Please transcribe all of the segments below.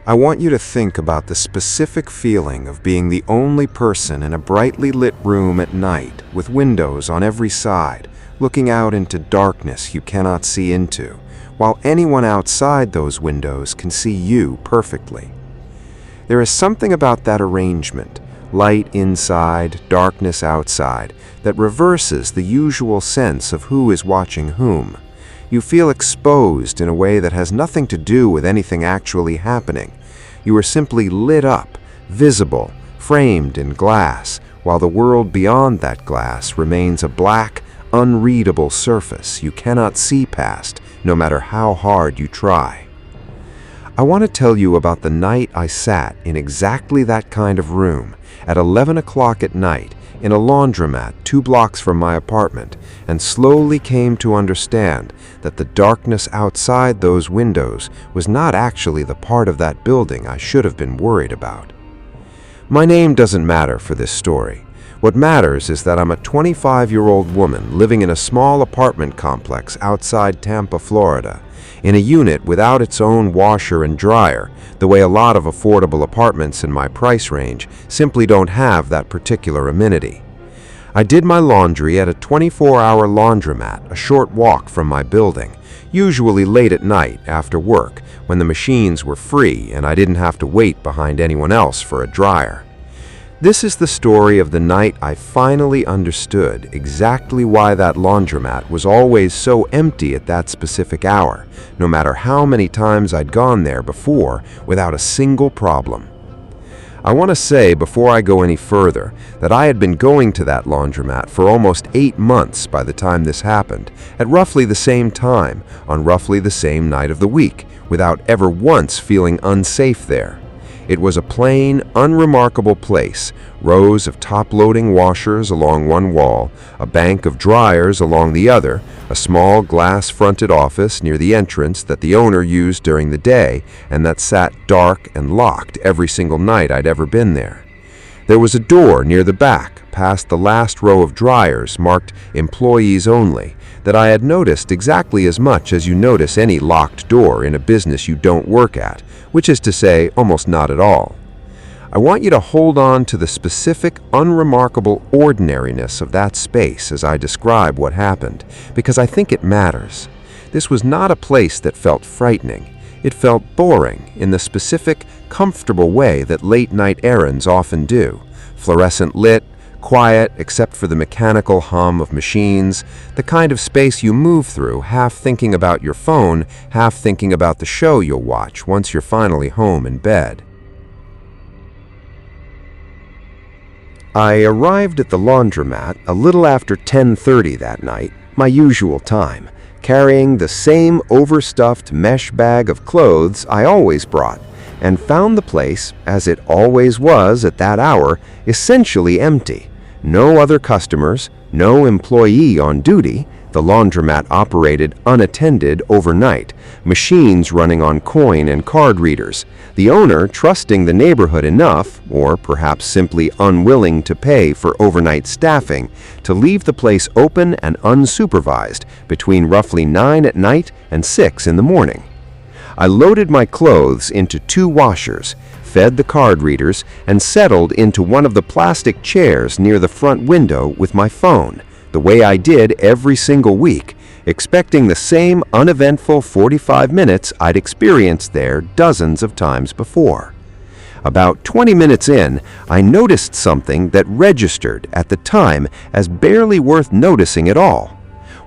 I want you to think about the specific feeling of being the only person in a brightly lit room at night with windows on every side, looking out into darkness you cannot see into, while anyone outside those windows can see you perfectly. There is something about that arrangement, light inside, darkness outside, that reverses the usual sense of who is watching whom. You feel exposed in a way that has nothing to do with anything actually happening. You are simply lit up, visible, framed in glass, while the world beyond that glass remains a black, unreadable surface you cannot see past, no matter how hard you try. I want to tell you about the night I sat in exactly that kind of room at 11 o'clock at night in a laundromat 2 blocks from my apartment, and slowly came to understand that the darkness outside those windows was not actually the part of that building I should have been worried about. My name doesn't matter for this story. What matters is that I'm a 25-year-old woman living in a small apartment complex outside Tampa, Florida, in a unit without its own washer and dryer, the way a lot of affordable apartments in my price range simply don't have that particular amenity. I did my laundry at a 24-hour laundromat a short walk from my building, usually late at night after work when the machines were free and I didn't have to wait behind anyone else for a dryer. This is the story of the night I finally understood exactly why that laundromat was always so empty at that specific hour, no matter how many times I'd gone there before without a single problem. I want to say before I go any further that I had been going to that laundromat for almost 8 months by the time this happened, at roughly the same time, on roughly the same night of the week, without ever once feeling unsafe there. It was a plain, unremarkable place, rows of top-loading washers along one wall, a bank of dryers along the other, a small glass-fronted office near the entrance that the owner used during the day and that sat dark and locked every single night I'd ever been there. There was a door near the back, past the last row of dryers marked "Employees Only," that I had noticed exactly as much as you notice any locked door in a business you don't work at, which is to say, almost not at all. I want you to hold on to the specific, unremarkable ordinariness of that space as I describe what happened, because I think it matters. This was not a place that felt frightening. It felt boring in the specific, comfortable way that late-night errands often do. Fluorescent lit, quiet except for the mechanical hum of machines, the kind of space you move through, half thinking about your phone, half thinking about the show you'll watch once you're finally home in bed. I arrived at the laundromat a little after 10:30 that night, my usual time, carrying the same overstuffed mesh bag of clothes I always brought, and found the place, as it always was at that hour, essentially empty. No other customers, no employee on duty. The laundromat operated unattended overnight, machines running on coin and card readers. The owner trusting the neighborhood enough, or perhaps simply unwilling to pay for overnight staffing, to leave the place open and unsupervised between roughly 9 at night and 6 in the morning. I loaded my clothes into 2 washers, fed the card readers, and settled into one of the plastic chairs near the front window with my phone, the way I did every single week, expecting the same uneventful 45 minutes I'd experienced there dozens of times before. About 20 minutes in, I noticed something that registered at the time as barely worth noticing at all.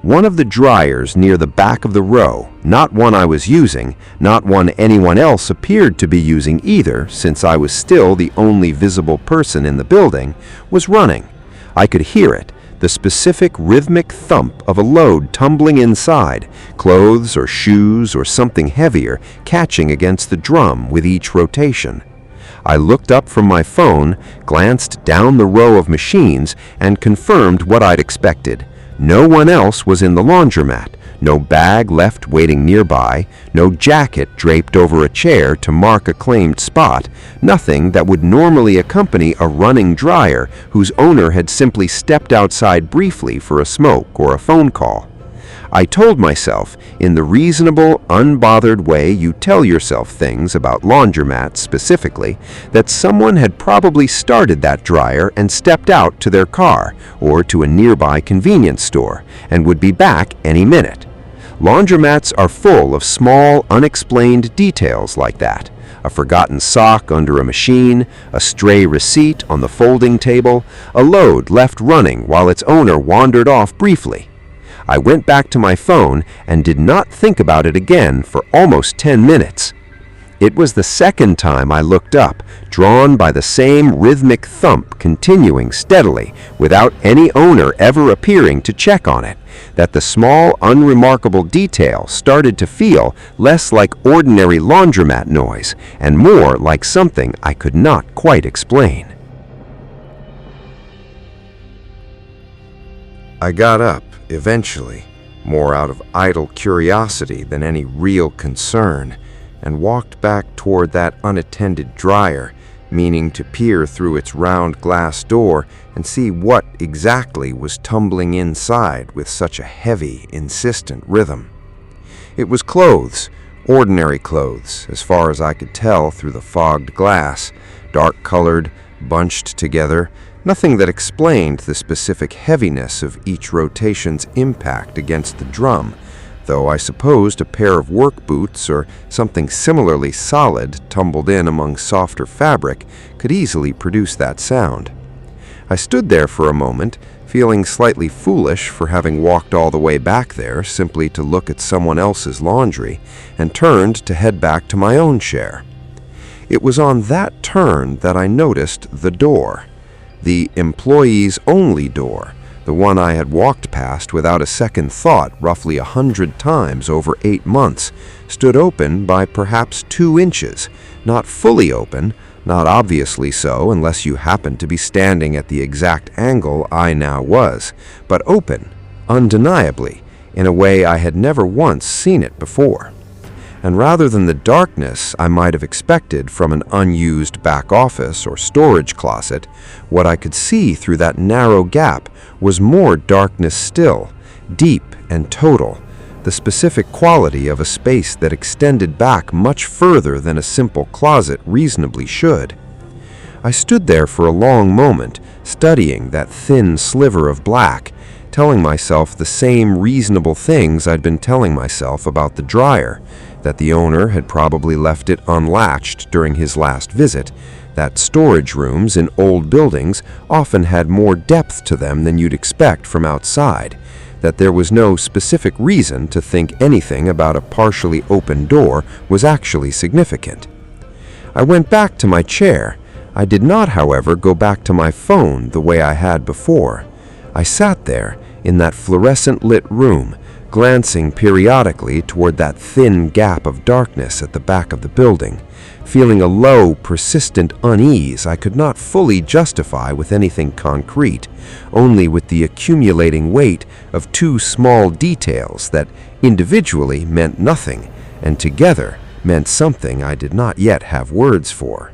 One of the dryers near the back of the row, not one I was using, not one anyone else appeared to be using either, since I was still the only visible person in the building, was running. I could hear it, the specific rhythmic thump of a load tumbling inside, clothes or shoes or something heavier catching against the drum with each rotation. I looked up from my phone, glanced down the row of machines, and confirmed what I'd expected. No one else was in the laundromat, no bag left waiting nearby, no jacket draped over a chair to mark a claimed spot, nothing that would normally accompany a running dryer whose owner had simply stepped outside briefly for a smoke or a phone call. I told myself, in the reasonable, unbothered way you tell yourself things about laundromats specifically, that someone had probably started that dryer and stepped out to their car or to a nearby convenience store and would be back any minute. Laundromats are full of small, unexplained details like that. A forgotten sock under a machine, a stray receipt on the folding table, a load left running while its owner wandered off briefly. I went back to my phone and did not think about it again for almost 10 minutes. It was the second time I looked up, drawn by the same rhythmic thump continuing steadily without any owner ever appearing to check on it, that the small, unremarkable detail started to feel less like ordinary laundromat noise and more like something I could not quite explain. I got up, eventually, more out of idle curiosity than any real concern, and walked back toward that unattended dryer, meaning to peer through its round glass door and see what exactly was tumbling inside with such a heavy, insistent rhythm. It was clothes, ordinary clothes, as far as I could tell through the fogged glass, dark-colored, bunched together, nothing that explained the specific heaviness of each rotation's impact against the drum, though I supposed a pair of work boots or something similarly solid tumbled in among softer fabric could easily produce that sound. I stood there for a moment, feeling slightly foolish for having walked all the way back there simply to look at someone else's laundry, and turned to head back to my own chair. It was on that turn that I noticed the door. The employees-only door, the one I had walked past without a second thought roughly 100 times over 8 months, stood open by perhaps 2 inches, not fully open, not obviously so unless you happened to be standing at the exact angle I now was, but open, undeniably, in a way I had never once seen it before. And rather than the darkness I might have expected from an unused back office or storage closet, what I could see through that narrow gap was more darkness still, deep and total, the specific quality of a space that extended back much further than a simple closet reasonably should. I stood there for a long moment, studying that thin sliver of black, telling myself the same reasonable things I'd been telling myself about the dryer, that the owner had probably left it unlatched during his last visit, that storage rooms in old buildings often had more depth to them than you'd expect from outside, that there was no specific reason to think anything about a partially open door was actually significant. I went back to my chair. I did not, however, go back to my phone the way I had before. I sat there in that fluorescent-lit room, glancing periodically toward that thin gap of darkness at the back of the building, feeling a low, persistent unease I could not fully justify with anything concrete, only with the accumulating weight of 2 small details that individually meant nothing and together meant something I did not yet have words for.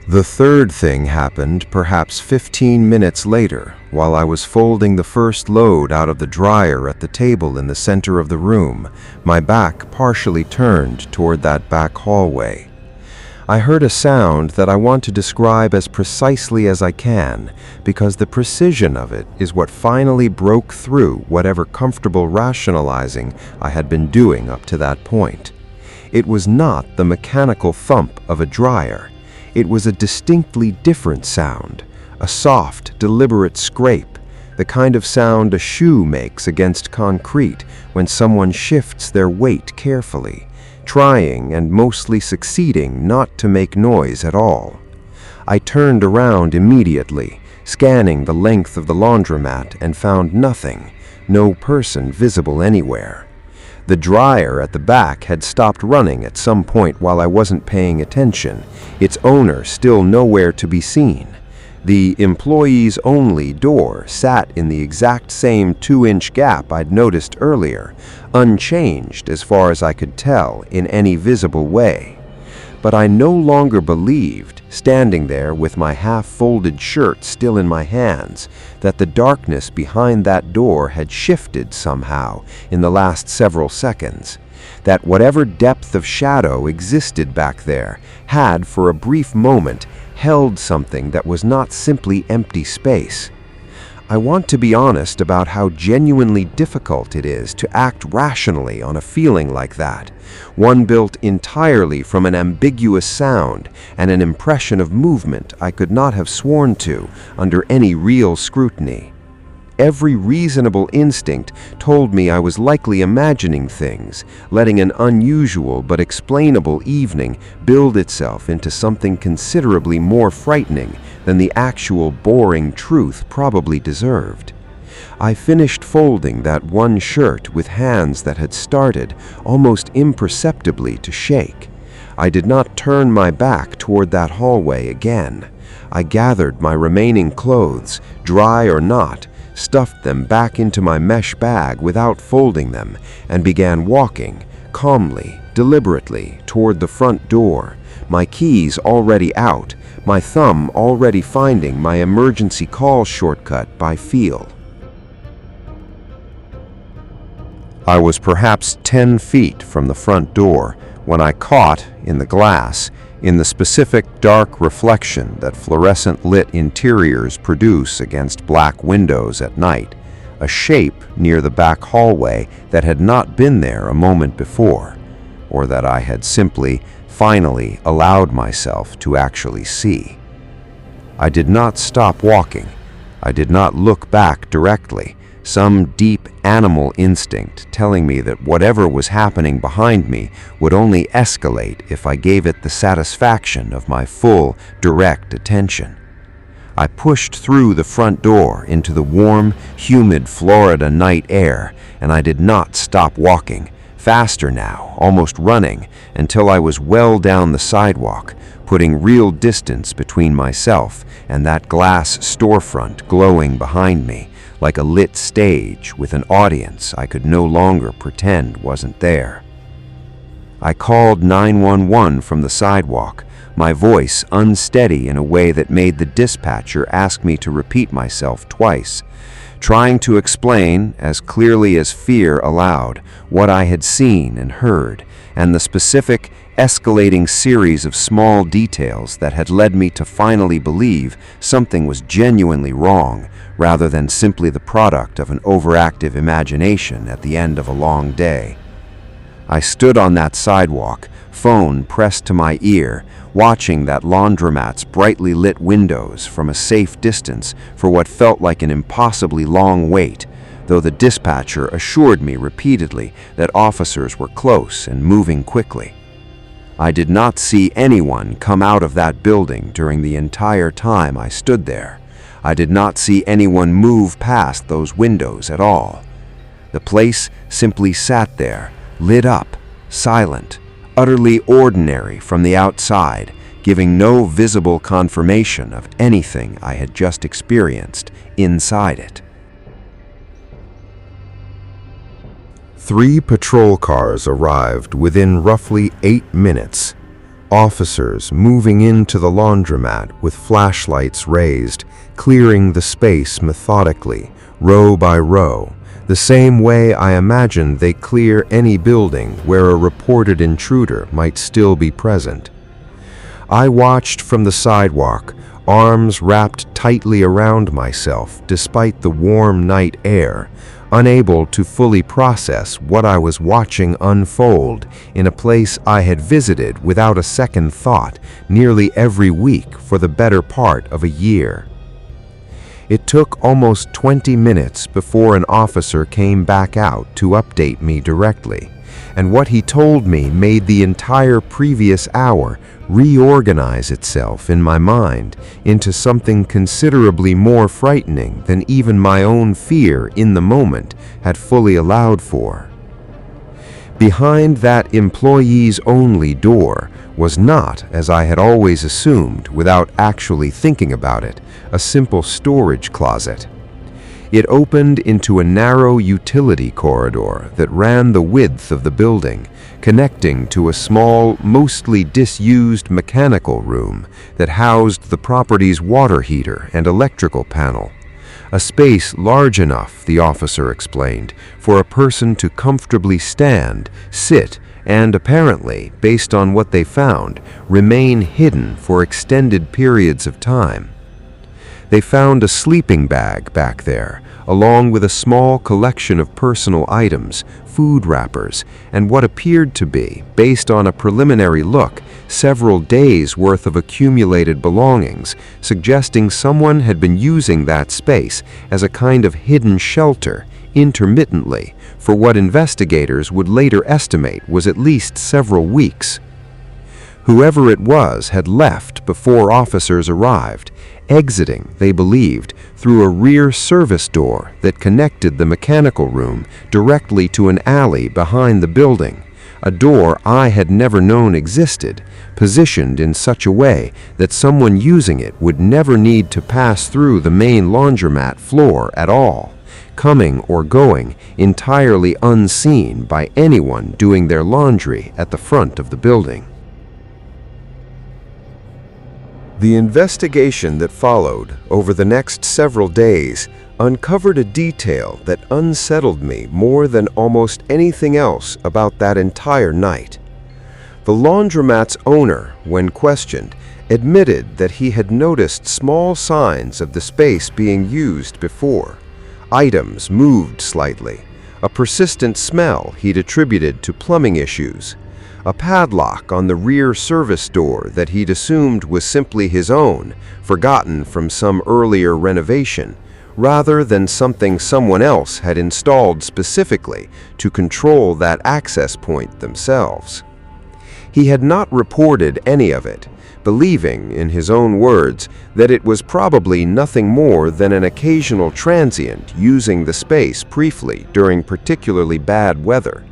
The third thing happened perhaps 15 minutes later, while I was folding the first load out of the dryer at the table in the center of the room, my back partially turned toward that back hallway. I heard a sound that I want to describe as precisely as I can, because the precision of it is what finally broke through whatever comfortable rationalizing I had been doing up to that point. It was not the mechanical thump of a dryer. It was a distinctly different sound, a soft, deliberate scrape, the kind of sound a shoe makes against concrete when someone shifts their weight carefully, trying and mostly succeeding not to make noise at all. I turned around immediately, scanning the length of the laundromat, and found nothing, no person visible anywhere. The dryer at the back had stopped running at some point while I wasn't paying attention, its owner still nowhere to be seen. The employees-only door sat in the exact same 2-inch gap I'd noticed earlier, unchanged as far as I could tell in any visible way. but I no longer believed, standing there with my half-folded shirt still in my hands, that the darkness behind that door had shifted somehow in the last several seconds, that whatever depth of shadow existed back there had, for a brief moment, held something that was not simply empty space. I want to be honest about how genuinely difficult it is to act rationally on a feeling like that, one built entirely from an ambiguous sound and an impression of movement I could not have sworn to under any real scrutiny. Every reasonable instinct told me I was likely imagining things, letting an unusual but explainable evening build itself into something considerably more frightening than the actual boring truth probably deserved. I finished folding that one shirt with hands that had started, almost imperceptibly, to shake. I did not turn my back toward that hallway again. I gathered my remaining clothes, dry or not, stuffed them back into my mesh bag without folding them, and began walking, calmly, deliberately, toward the front door, my keys already out, my thumb already finding my emergency call shortcut by feel. I was perhaps 10 feet from the front door when I caught, in the glass, in the specific dark reflection that fluorescent-lit interiors produce against black windows at night, a shape near the back hallway that had not been there a moment before, or that I had simply, finally allowed myself to actually see. I did not stop walking. I did not look back directly, some deep animal instinct telling me that whatever was happening behind me would only escalate if I gave it the satisfaction of my full, direct attention. I pushed through the front door into the warm, humid Florida night air, and I did not stop walking, faster now, almost running, until I was well down the sidewalk, putting real distance between myself and that glass storefront glowing behind me, like a lit stage with an audience I could no longer pretend wasn't there. I called 911 from the sidewalk, my voice unsteady in a way that made the dispatcher ask me to repeat myself twice, trying to explain, as clearly as fear allowed, what I had seen and heard, and the specific, escalating series of small details that had led me to finally believe something was genuinely wrong, rather than simply the product of an overactive imagination at the end of a long day. I stood on that sidewalk, phone pressed to my ear, watching that laundromat's brightly lit windows from a safe distance for what felt like an impossibly long wait, though the dispatcher assured me repeatedly that officers were close and moving quickly. I did not see anyone come out of that building during the entire time I stood there. I did not see anyone move past those windows at all. The place simply sat there, lit up, silent, utterly ordinary from the outside, giving no visible confirmation of anything I had just experienced inside it. 3 patrol cars arrived within roughly 8 minutes. Officers moving into the laundromat with flashlights raised, clearing the space methodically, row by row, the same way I imagined they clear any building where a reported intruder might still be present. I watched from the sidewalk, arms wrapped tightly around myself despite the warm night air, unable to fully process what I was watching unfold in a place I had visited without a second thought nearly every week for the better part of a year. It took almost 20 minutes before an officer came back out to update me directly, and what he told me made the entire previous hour reorganize itself in my mind into something considerably more frightening than even my own fear in the moment had fully allowed for. Behind that employees-only door was not, as I had always assumed without actually thinking about it, a simple storage closet. It opened into a narrow utility corridor that ran the width of the building, connecting to a small, mostly disused mechanical room that housed the property's water heater and electrical panel. A space large enough, the officer explained, for a person to comfortably stand, sit, and apparently, based on what they found, remain hidden for extended periods of time. They found a sleeping bag back there, along with a small collection of personal items, food wrappers, and what appeared to be, based on a preliminary look, several days' worth of accumulated belongings, suggesting someone had been using that space as a kind of hidden shelter, intermittently, for what investigators would later estimate was at least several weeks. Whoever it was had left before officers arrived, exiting, they believed, through a rear service door that connected the mechanical room directly to an alley behind the building, a door I had never known existed, positioned in such a way that someone using it would never need to pass through the main laundromat floor at all, coming or going entirely unseen by anyone doing their laundry at the front of the building. The investigation that followed over the next several days uncovered a detail that unsettled me more than almost anything else about that entire night. The laundromat's owner, when questioned, admitted that he had noticed small signs of the space being used before. Items moved slightly, a persistent smell he'd attributed to plumbing issues, a padlock on the rear service door that he'd assumed was simply his own, forgotten from some earlier renovation, rather than something someone else had installed specifically to control that access point themselves. He had not reported any of it, believing, in his own words, that it was probably nothing more than an occasional transient using the space briefly during particularly bad weather,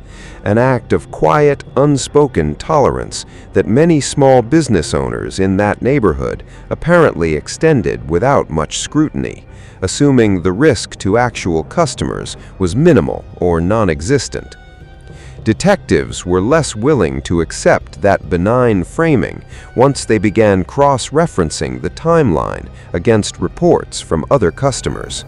an act of quiet, unspoken tolerance that many small business owners in that neighborhood apparently extended without much scrutiny, assuming the risk to actual customers was minimal or non-existent. Detectives were less willing to accept that benign framing once they began cross-referencing the timeline against reports from other customers.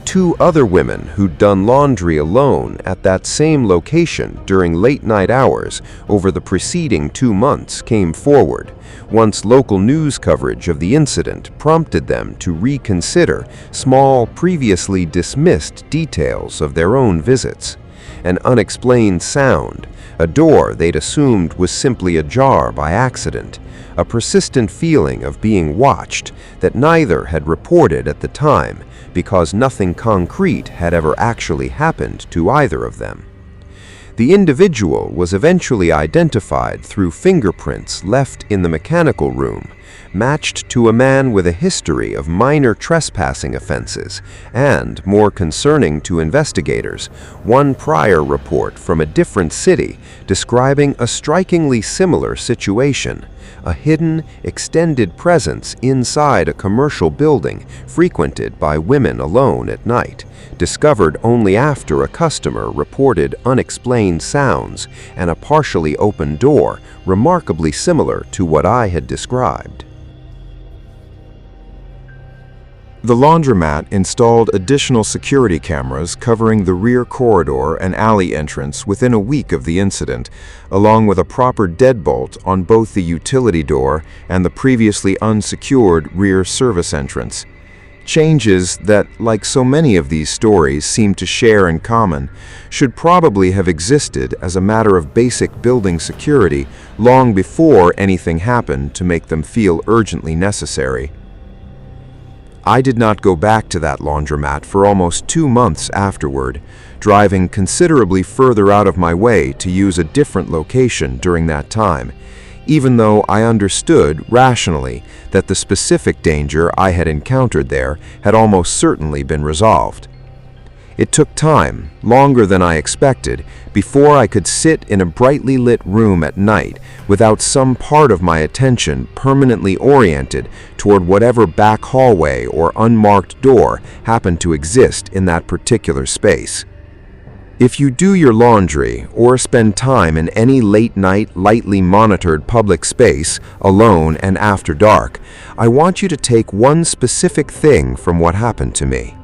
2 other women who'd done laundry alone at that same location during late-night hours over the preceding 2 months came forward, once local news coverage of the incident prompted them to reconsider small, previously dismissed details of their own visits. An unexplained sound, a door they'd assumed was simply ajar by accident, a persistent feeling of being watched that neither had reported at the time because nothing concrete had ever actually happened to either of them. The individual was eventually identified through fingerprints left in the mechanical room, matched to a man with a history of minor trespassing offenses and, more concerning to investigators, one prior report from a different city describing a strikingly similar situation, a hidden, extended presence inside a commercial building frequented by women alone at night, discovered only after a customer reported unexplained sounds and a partially open door remarkably similar to what I had described. The laundromat installed additional security cameras covering the rear corridor and alley entrance within a week of the incident, along with a proper deadbolt on both the utility door and the previously unsecured rear service entrance. Changes that, like so many of these stories seem to share in common, should probably have existed as a matter of basic building security long before anything happened to make them feel urgently necessary. I did not go back to that laundromat for almost 2 months afterward, driving considerably further out of my way to use a different location during that time, even though I understood rationally that the specific danger I had encountered there had almost certainly been resolved. It took time, longer than I expected, before I could sit in a brightly lit room at night without some part of my attention permanently oriented toward whatever back hallway or unmarked door happened to exist in that particular space. If you do your laundry or spend time in any late-night, lightly monitored public space, alone and after dark, I want you to take one specific thing from what happened to me.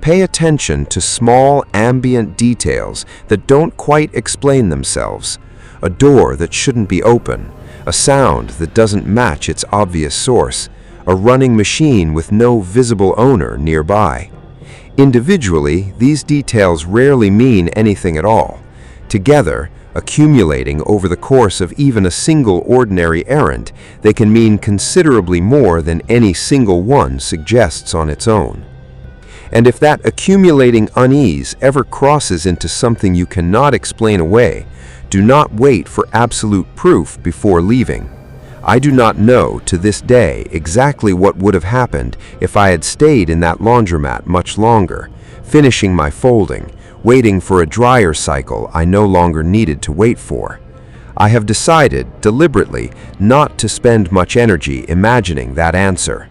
Pay attention to small, ambient details that don't quite explain themselves. A door that shouldn't be open, a sound that doesn't match its obvious source, a running machine with no visible owner nearby. Individually, these details rarely mean anything at all. Together, accumulating over the course of even a single ordinary errand, they can mean considerably more than any single one suggests on its own. And if that accumulating unease ever crosses into something you cannot explain away, do not wait for absolute proof before leaving. I do not know to this day exactly what would have happened if I had stayed in that laundromat much longer, finishing my folding, waiting for a dryer cycle I no longer needed to wait for. I have decided, deliberately, not to spend much energy imagining that answer.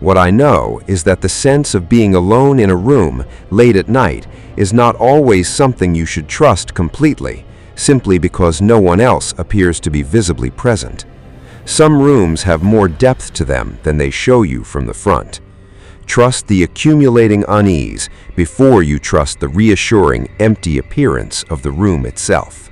What I know is that the sense of being alone in a room late at night is not always something you should trust completely, simply because no one else appears to be visibly present. Some rooms have more depth to them than they show you from the front. Trust the accumulating unease before you trust the reassuring, empty appearance of the room itself.